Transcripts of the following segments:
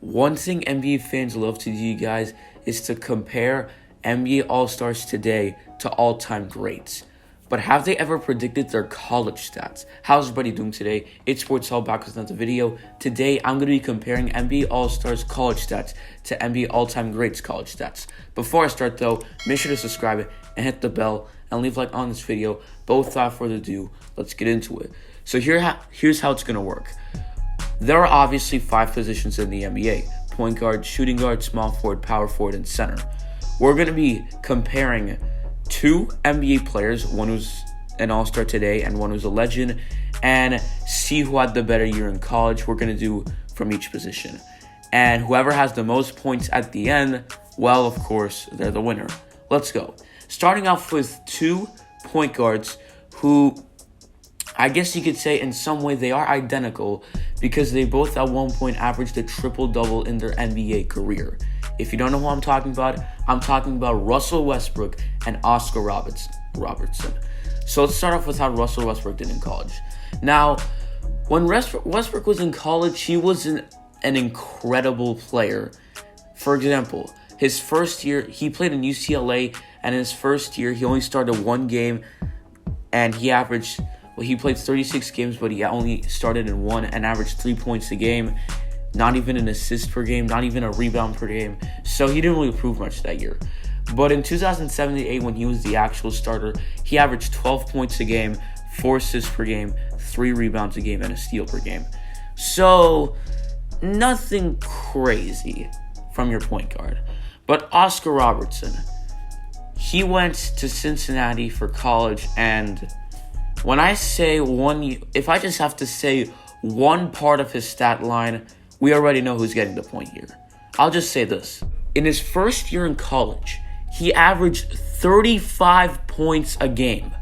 One thing NBA fans love to do, guys, is to compare NBA All-Stars today to all-time greats. But have they ever predicted their college stats? How's everybody doing today? It's Sports Hall back with another video. Today, I'm going to be comparing NBA All-Stars college stats to NBA All-Time Greats college stats. Before I start, though, make sure to subscribe and hit the bell and leave a like on this video. But without further ado, let's get into it. So here's how it's going to work. There are obviously 5 positions in the NBA: point guard, shooting guard, small forward, power forward, and center. We're going to be comparing 2 NBA players, one who's an all-star today and one who's a legend, and see who had the better year in college. We're going to do from each position. And whoever has the most points at the end, well, of course, they're the winner. Let's go. Starting off with 2 point guards who, I guess you could say in some way they are identical because they both at one point averaged a triple-double in their NBA career. If you don't know who I'm talking about Russell Westbrook and Oscar Robertson. So let's start off with how Russell Westbrook did in college. Now, when Westbrook was in college, he was an incredible player. For example, his first year, he played in UCLA, and in his first year, he only started 1 game, and he played 36 games, but he only started in 1 and averaged 3 points a game. Not even an assist per game, not even a rebound per game. So he didn't really improve much that year. But in 2007-8, when he was the actual starter, he averaged 12 points a game, 4 assists per game, 3 rebounds a game, and a steal per game. So nothing crazy from your point guard. But Oscar Robertson, he went to Cincinnati for college, and when I say if I just have to say one part of his stat line, we already know who's getting the point here. I'll just say this. In his first year in college, he averaged 35 points a game.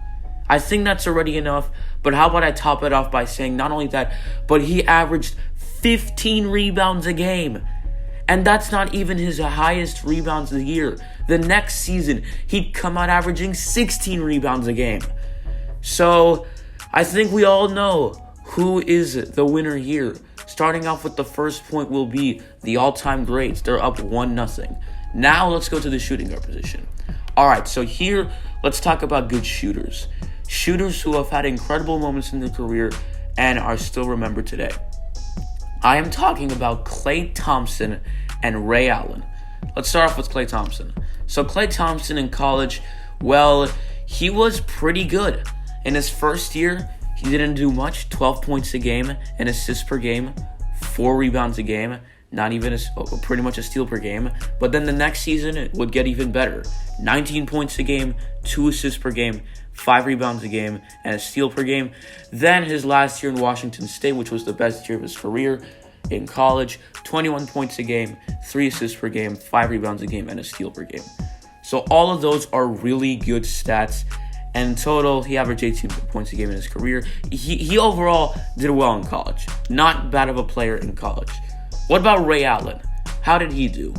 I think that's already enough, but how about I top it off by saying not only that, but he averaged 15 rebounds a game. And that's not even his highest rebounds of the year. The next season, he'd come out averaging 16 rebounds a game. So, I think we all know who is the winner here. Starting off with the first point will be the all-time greats. They're up 1-0. Now, let's go to the shooting guard position. Alright, so here, let's talk about good shooters. Shooters who have had incredible moments in their career and are still remembered today. I am talking about Klay Thompson and Ray Allen. Let's start off with Klay Thompson. So Klay Thompson in college, well, he was pretty good. In his first year, he didn't do much, 12 points a game, an assist per game, 4 rebounds a game, not even pretty much a steal per game. But then the next season, it would get even better. 19 points a game, 2 assists per game, 5 rebounds a game, and a steal per game. Then his last year in Washington State, which was the best year of his career in college, 21 points a game, 3 assists per game, 5 rebounds a game, and a steal per game. So all of those are really good stats. And in total, he averaged 18 points a game in his career. He overall did well in college. Not bad of a player in college. What about Ray Allen? How did he do?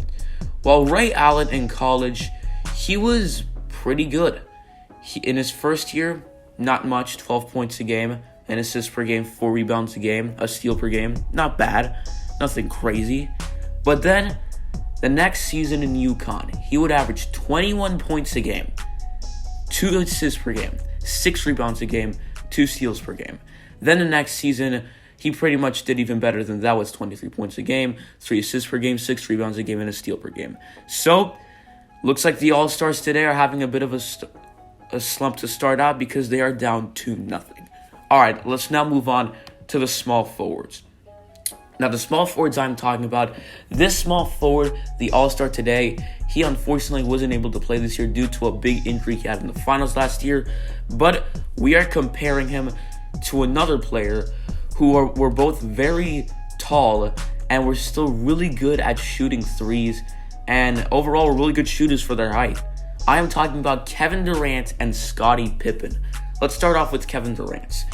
Well, Ray Allen in college, he was pretty good. In his first year, not much, 12 points a game, an assist per game, 4 rebounds a game, a steal per game. Not bad. Nothing crazy. But then, the next season in UConn, he would average 21 points a game, 2 assists per game, 6 rebounds a game, 2 steals per game. Then the next season, he pretty much did even better than that with 23 points a game, 3 assists per game, 6 rebounds a game, and a steal per game. So, looks like the All-Stars today are having a bit of a slump to start out because they are down 2-0. Alright, let's now move on to the small forwards. Now, the small forwards I'm talking about, this small forward, the All-Star today, he unfortunately wasn't able to play this year due to a big injury he had in the finals last year. But we are comparing him to another player who were both very tall and were still really good at shooting threes and overall were really good shooters for their height. I am talking about Kevin Durant and Scottie Pippen. Let's start off with Kevin Durant.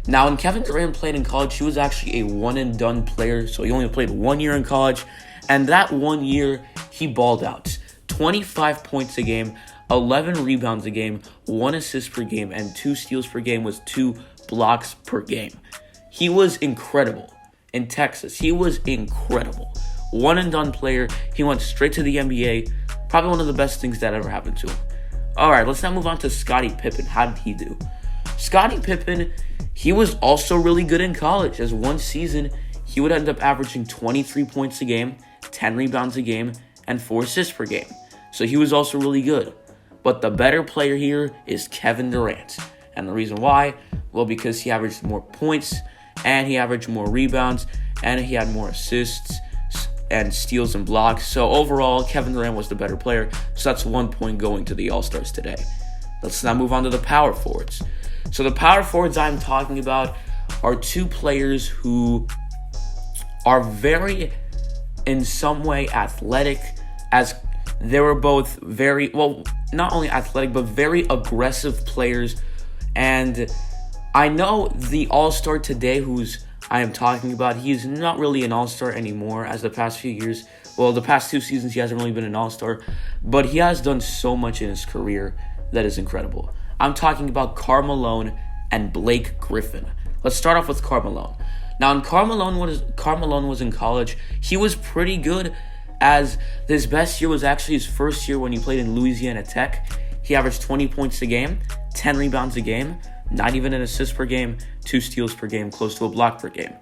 Now, when Kevin Durant played in college, he was actually a one-and-done player, so he only played 1 year in college, and that 1 year, he balled out. 25 points a game, 11 rebounds a game, 1 assist per game, and 2 steals per game with 2 blocks per game. He was incredible. In Texas, he was incredible. one and done player. He went straight to the NBA. Probably one of the best things that ever happened to him. All right, let's now move on to Scottie Pippen. How did he do? Scottie Pippen, he was also really good in college. As one season, he would end up averaging 23 points a game, 10 rebounds a game, and 4 assists per game. So he was also really good. But the better player here is Kevin Durant. And the reason why? Well, because he averaged more points, and he averaged more rebounds, and he had more assists and steals and blocks. So overall, Kevin Durant was the better player. So that's 1 point going to the All-Stars today. Let's now move on to the power forwards. So the power forwards I'm talking about are two players who are very, in some way, athletic, as they were both very, well, not only athletic, but very aggressive players. And I know the All-Star today, who's I am talking about, he's not really an All-Star anymore as the past few years. Well, the past 2 seasons, he hasn't really been an All-Star, but he has done so much in his career that is incredible. I'm talking about Carmelo and Blake Griffin. Let's start off with Carmelo. Now, when Carmelo was in college, he was pretty good, as his best year was actually his first year when he played in Louisiana Tech. He averaged 20 points a game, 10 rebounds a game, not even an assist per game, 2 steals per game, close to a block per game.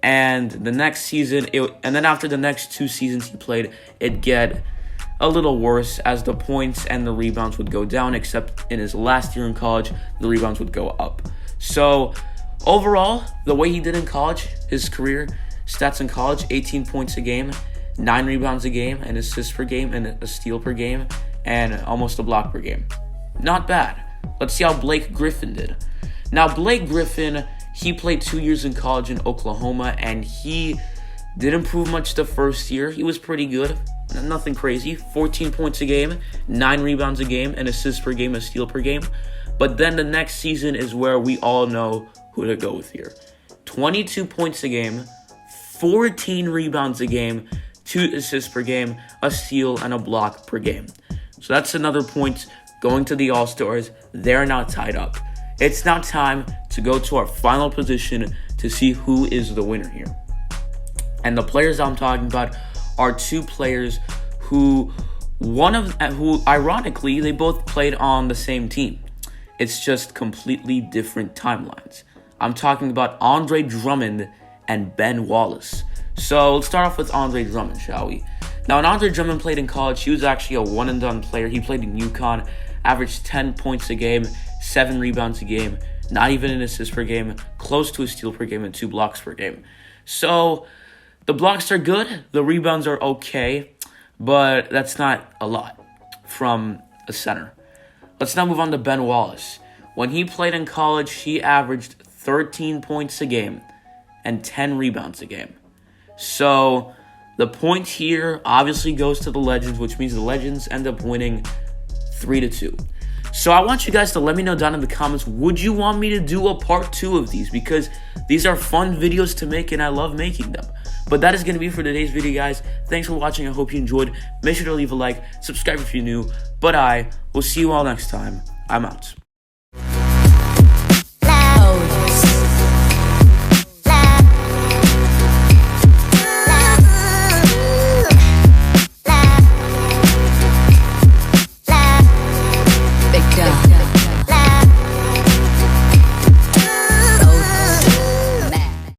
And the next season, and then after the next 2 seasons he played, it'd get a little worse as the points and the rebounds would go down, except in his last year in college, the rebounds would go up. So overall, the way he did in college, his career stats in college, 18 points a game, 9 rebounds a game, an assist per game, and a steal per game, and almost a block per game. Not bad. Let's see how Blake Griffin did. Now, Blake Griffin, he played 2 years in college in Oklahoma, and he didn't improve much the first year. He was pretty good. Nothing crazy. 14 points a game, 9 rebounds a game, an assist per game, a steal per game. But then the next season is where we all know who to go with here. 22 points a game, 14 rebounds a game, 2 assists per game, a steal, and a block per game. So that's another point going to the All-Stars. They're now tied up. It's now time to go to our final position to see who is the winner here. And the players I'm talking about are 2 players who ironically, they both played on the same team. It's just completely different timelines. I'm talking about Andre Drummond and Ben Wallace. So let's start off with Andre Drummond, shall we? Now, when Andre Drummond played in college, he was actually a one-and-done player. He played in UConn, averaged 10 points a game, 7 rebounds a game, not even an assist per game, close to a steal per game, and 2 blocks per game. So the blocks are good, the rebounds are okay, but that's not a lot from a center. Let's now move on to Ben Wallace. When he played in college, he averaged 13 points a game and 10 rebounds a game. So the point here obviously goes to the Legends, which means the Legends end up winning 3-2. So I want you guys to let me know down in the comments, would you want me to do a part 2 of these? Because these are fun videos to make and I love making them. But that is going to be for today's video, guys. Thanks for watching. I hope you enjoyed. Make sure to leave a like, subscribe if you're new. But I will see you all next time. I'm out.